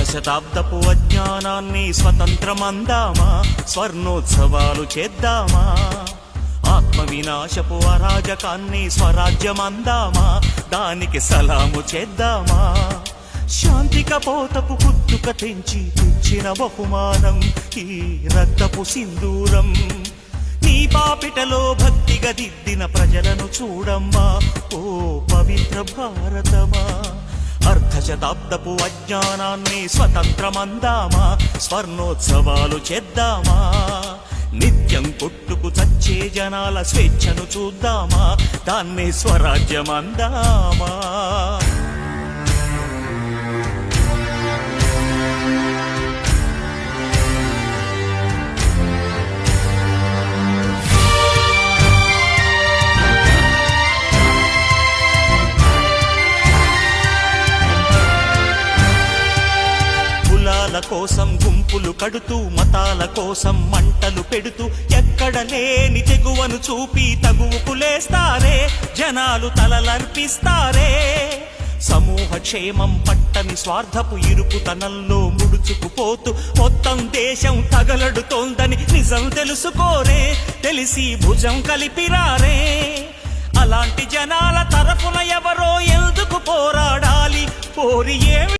శతాబ్దపు అజ్ఞానాన్ని స్వతంత్రమందామా, స్వర్ణోత్సవాలు చేద్దామా. ఆత్మ వినాశపు అరాజకాన్ని స్వరాజ్యమందామా, దానికి సలాము చేద్దామా. శాంతి కపోతపు కుత్తుక తెచ్చిన బహుమానం ఈ రక్తపు సింధూరం. నీ పాపిటలో భక్తిగా దిద్దిన ప్రజలను చూడమ్మా, ఓ పవిత్ర భారతమా. అర్ధశతాబ్దపు అజ్ఞానాన్ని స్వతంత్రమందామా, స్వర్ణోత్సవాలు చేద్దామా. నిత్యం కొట్టుకు చచ్చే జనాల స్వేచ్ఛను చూద్దామా, దాన్ని స్వరాజ్యమందామా. కోసం గుంపులు కడుతూ, మతాల కోసం మంటలు పెడుతూ, ఎక్కడ లేని తెగువను చూపి తగువుకు లేస్తారే, జనాలు తలలర్పిస్తారే. సమూహ క్షేమం పట్టని స్వార్థపు ఇరుకుతనంలో ముడుచుకుపోతూ మొత్తం దేశం తగలడుతోందని నిజం తెలుసుకోరే, తెలిసి భుజం కలిపిరారే. అలాంటి జనాల తరఫున ఎవరో ఎందుకు పోరాడాలి, పోరి ఏమి